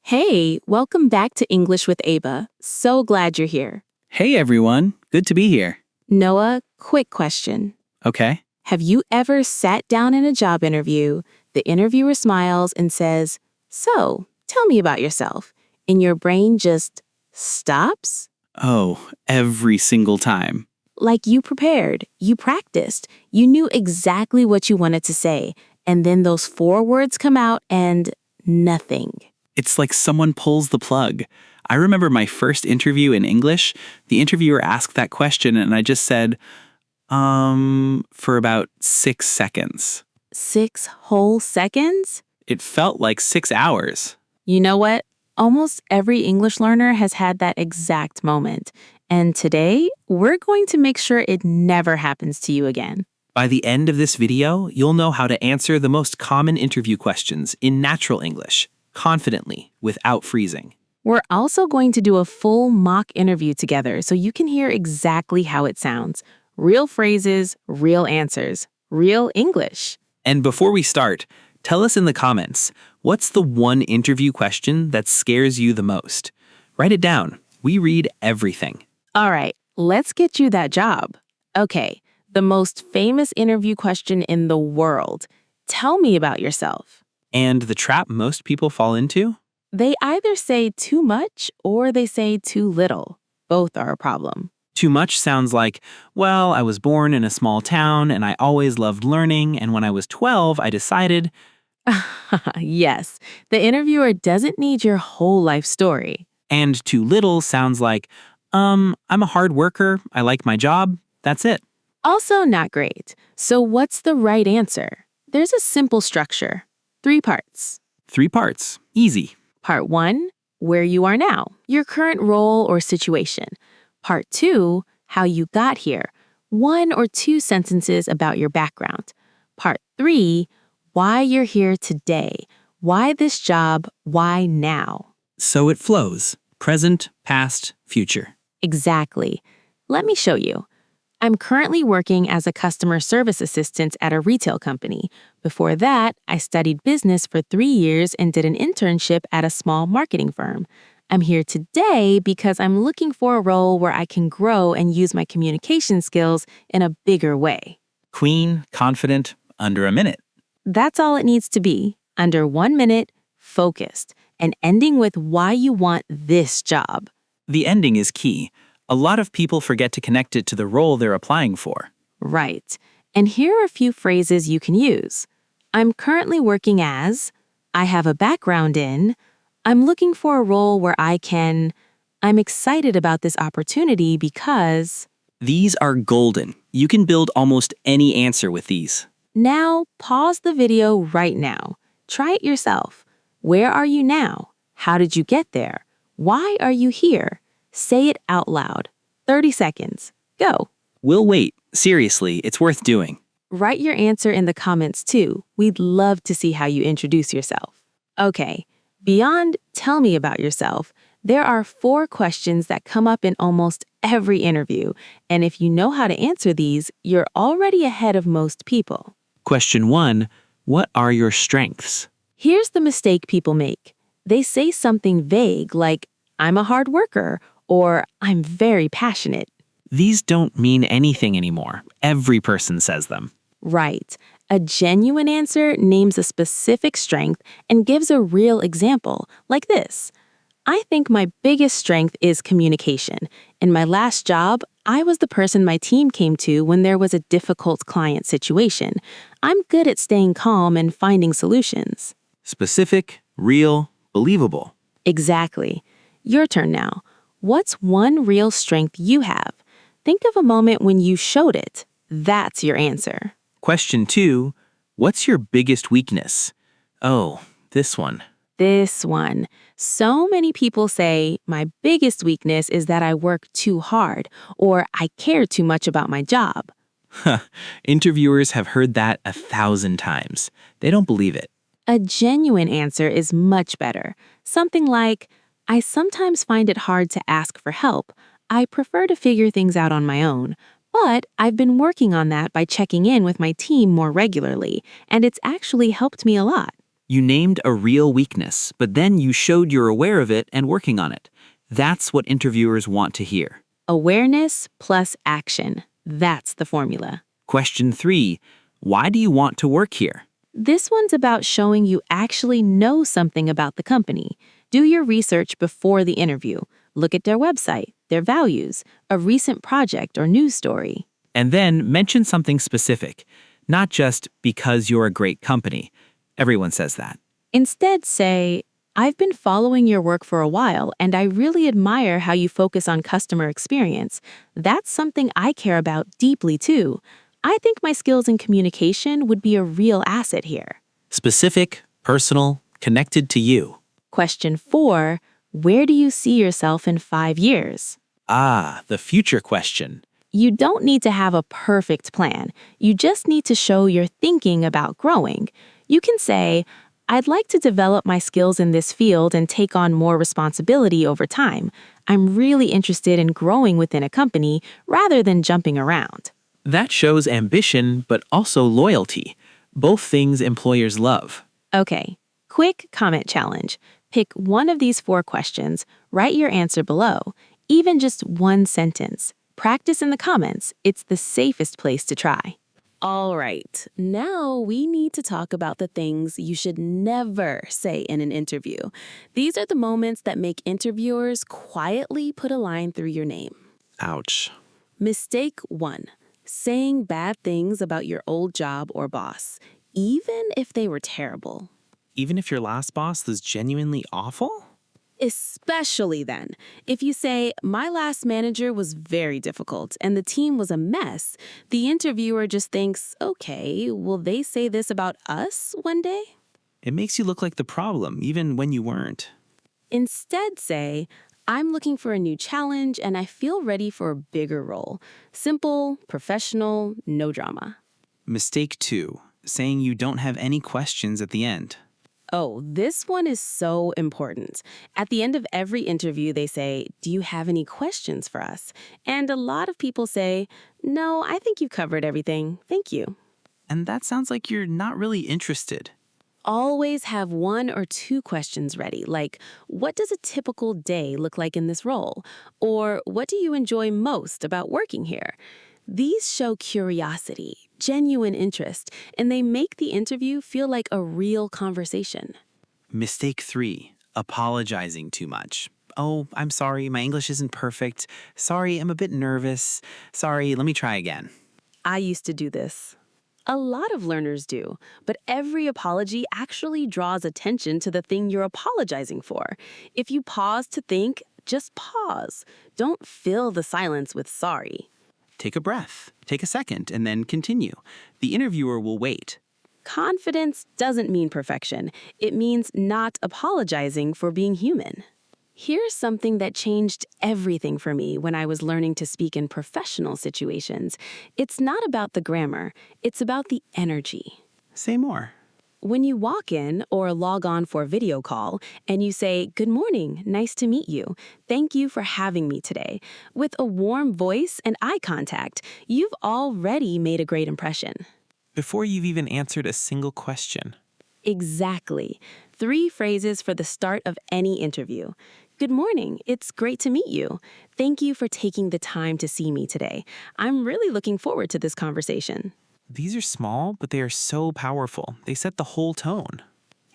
Hey, welcome back to English with Eva. So glad you're here. Hey everyone, good to be here. Noah, quick question. Okay. Have you ever sat down in a job interview, the interviewer smiles and says, "So, tell me about yourself," and your brain just stops? Oh, every single time. Like you prepared, you practiced, you knew exactly what you wanted to say, and then those four words come out and nothing. It's like someone pulls the plug. I remember my first interview in English. The interviewer asked that question and I just said, for about 6 seconds. 6 whole seconds? It felt like 6 hours. You know what? Almost every English learner has had that exact moment. And today, we're going to make sure it never happens to you again. By the end of this video, you'll know how to answer the most common interview questions in natural English, confidently, without freezing. We're also going to do a full mock interview together so you can hear exactly how it sounds. Real phrases, real answers, real English. And before we start, tell us in the comments, what's the one interview question that scares you the most? Write it down. We read everything. All right, let's get you that job. Okay, the most famous interview question in the world. Tell me about yourself. And the trap most people fall into? They either say too much or they say too little. Both are a problem. Too much sounds like, well, I was born in a small town and I always loved learning, and when I was 12, I decided. Yes, the interviewer doesn't need your whole life story. And too little sounds like, I'm a hard worker, I like my job, that's it. Also not great. So what's the right answer? There's a simple structure. 3 parts. 3 parts. Easy. Part 1, where you are now, your current role or situation. Part 2, how you got here, 1 or 2 sentences about your background. Part 3, why you're here today, why this job, why now. So it flows. Present, past, future. Exactly. Let me show you. I'm currently working as a customer service assistant at a retail company. Before that, I studied business for 3 years and did an internship at a small marketing firm. I'm here today because I'm looking for a role where I can grow and use my communication skills in a bigger way. Queen, confident, under a minute. That's all it needs to be. Under 1 minute, focused, and ending with why you want this job. The ending is key. A lot of people forget to connect it to the role they're applying for. Right. And here are a few phrases you can use. I'm currently working as, I have a background in, I'm looking for a role where I can, I'm excited about this opportunity because. These are golden. You can build almost any answer with these. Now, pause the video right now. Try it yourself. Where are you now? How did you get there? Why are you here? Say it out loud. 30 seconds. Go. We'll wait. Seriously, it's worth doing. Write your answer in the comments too. We'd love to see how you introduce yourself. Okay, beyond tell me about yourself, there are 4 questions that come up in almost every interview. And if you know how to answer these, you're already ahead of most people. Question 1, what are your strengths? Here's the mistake people make. They say something vague like, I'm a hard worker, or I'm very passionate. These don't mean anything anymore. Every person says them. Right. A genuine answer names a specific strength and gives a real example, like this. I think my biggest strength is communication. In my last job, I was the person my team came to when there was a difficult client situation. I'm good at staying calm and finding solutions. Specific, real, believable. Exactly. Your turn now. What's one real strength you have? Think of a moment when you showed it. That's your answer. Question 2, what's your biggest weakness? Oh, this one. This one. So many people say, my biggest weakness is that I work too hard, or I care too much about my job. Interviewers have heard that 1,000 times. They don't believe it. A genuine answer is much better. Something like, I sometimes find it hard to ask for help. I prefer to figure things out on my own. But I've been working on that by checking in with my team more regularly, and it's actually helped me a lot. You named a real weakness, but then you showed you're aware of it and working on it. That's what interviewers want to hear. Awareness plus action. That's the formula. Question 3. Why do you want to work here? This one's about showing you actually know something about the company. Do your research before the interview. Look at their website, their values, a recent project or news story. And then mention something specific, not just because you're a great company. Everyone says that. Instead, say, I've been following your work for a while, and I really admire how you focus on customer experience. That's something I care about deeply, too. I think my skills in communication would be a real asset here. Specific, personal, connected to you. Question 4, where do you see yourself in 5 years? Ah, the future question. You don't need to have a perfect plan. You just need to show you're thinking about growing. You can say, I'd like to develop my skills in this field and take on more responsibility over time. I'm really interested in growing within a company rather than jumping around. That shows ambition, but also loyalty. Both things employers love. Okay, quick comment challenge. Pick one of these 4 questions, write your answer below, even just one sentence. Practice in the comments. It's the safest place to try. All right, now we need to talk about the things you should never say in an interview. These are the moments that make interviewers quietly put a line through your name. Ouch. Mistake 1, saying bad things about your old job or boss, even if they were terrible. Even if your last boss was genuinely awful? Especially then. If you say, my last manager was very difficult and the team was a mess, the interviewer just thinks, okay, will they say this about us one day? It makes you look like the problem, even when you weren't. Instead say, I'm looking for a new challenge and I feel ready for a bigger role. Simple, professional, no drama. Mistake 2, saying you don't have any questions at the end. Oh, this one is so important. At the end of every interview, they say, do you have any questions for us? And a lot of people say, no, I think you covered everything. Thank you. And that sounds like you're not really interested. Always have 1 or 2 questions ready, like, what does a typical day look like in this role? Or what do you enjoy most about working here? These show curiosity, genuine interest, and they make the interview feel like a real conversation. Mistake 3, apologizing too much. Oh, I'm sorry, my English isn't perfect. Sorry, I'm a bit nervous. Sorry, let me try again. I used to do this. A lot of learners do, but every apology actually draws attention to the thing you're apologizing for. If you pause to think, just pause. Don't fill the silence with sorry. Take a breath, take a second, and then continue. The interviewer will wait. Confidence doesn't mean perfection. It means not apologizing for being human. Here's something that changed everything for me when I was learning to speak in professional situations. It's not about the grammar, it's about the energy. Say more. When you walk in or log on for a video call and you say, good morning, nice to meet you, thank you for having me today, with a warm voice and eye contact, you've already made a great impression. Before you've even answered a single question. Exactly. 3 phrases for the start of any interview. Good morning, it's great to meet you. Thank you for taking the time to see me today. I'm really looking forward to this conversation. These are small, but they are so powerful. They set the whole tone.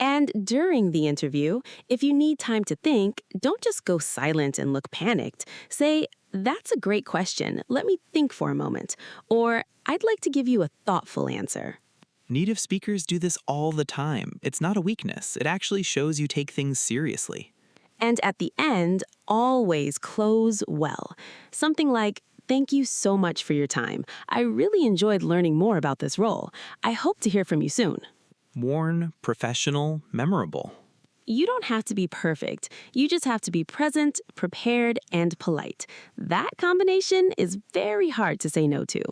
And during the interview, if you need time to think, don't just go silent and look panicked. Say, that's a great question. Let me think for a moment. Or, I'd like to give you a thoughtful answer. Native speakers do this all the time. It's not a weakness. It actually shows you take things seriously. And at the end, always close well. Something like, thank you so much for your time. I really enjoyed learning more about this role. I hope to hear from you soon. Worn, professional, memorable. You don't have to be perfect. You just have to be present, prepared, and polite. That combination is very hard to say no to.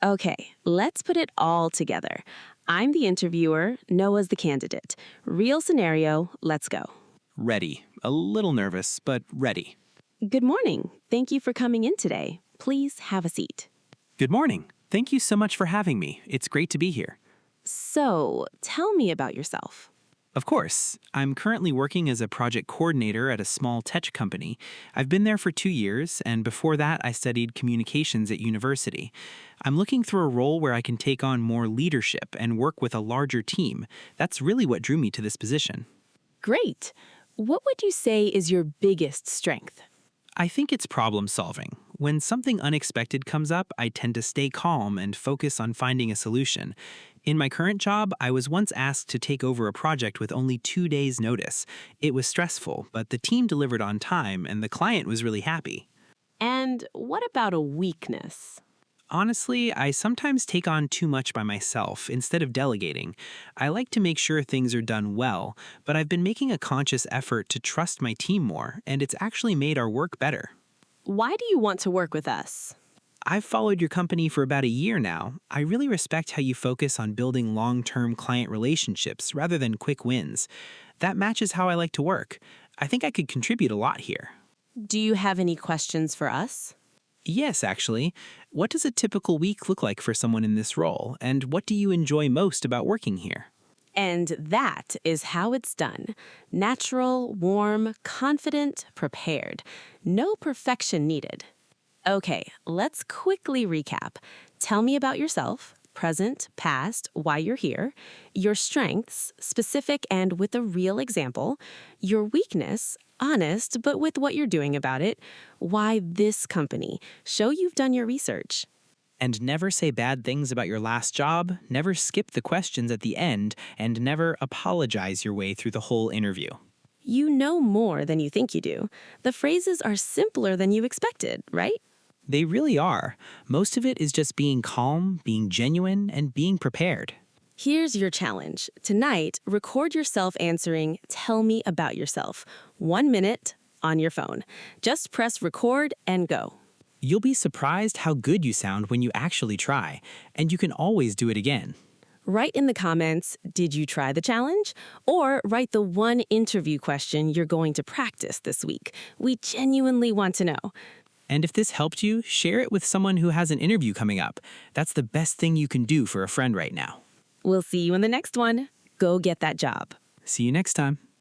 Okay, let's put it all together. I'm the interviewer, Noah's the candidate. Real scenario, let's go. Ready. A little nervous, but ready. Good morning. Thank you for coming in today. Please have a seat. Good morning. Thank you so much for having me. It's great to be here. So, tell me about yourself. Of course, I'm currently working as a project coordinator at a small tech company. I've been there for 2 years, and before that, I studied communications at university. I'm looking for a role where I can take on more leadership and work with a larger team. That's really what drew me to this position. Great. What would you say is your biggest strength? I think it's problem solving. When something unexpected comes up, I tend to stay calm and focus on finding a solution. In my current job, I was once asked to take over a project with only 2 days' notice. It was stressful, but the team delivered on time and the client was really happy. And what about a weakness? Honestly, I sometimes take on too much by myself instead of delegating. I like to make sure things are done well, but I've been making a conscious effort to trust my team more, and it's actually made our work better. Why do you want to work with us? I've followed your company for about a year now. I really respect how you focus on building long-term client relationships rather than quick wins. That matches how I like to work. I think I could contribute a lot here. Do you have any questions for us? Yes, actually. What does a typical week look like for someone in this role, and what do you enjoy most about working here? And that is how it's done. Natural, warm, confident, prepared. No perfection needed. Okay, let's quickly recap. Tell me about yourself, present, past, why you're here, your strengths, specific and with a real example, your weakness, honest but with what you're doing about it, why this company, show you've done your research. And never say bad things about your last job, never skip the questions at the end, and never apologize your way through the whole interview. You know more than you think you do. The phrases are simpler than you expected, right? They really are. Most of it is just being calm, being genuine, and being prepared. Here's your challenge. Tonight, record yourself answering, "Tell me about yourself." 1 minute on your phone. Just press record and go. You'll be surprised how good you sound when you actually try, and you can always do it again. Write in the comments, did you try the challenge? Or write the one interview question you're going to practice this week. We genuinely want to know. And if this helped you, share it with someone who has an interview coming up. That's the best thing you can do for a friend right now. We'll see you in the next one. Go get that job. See you next time.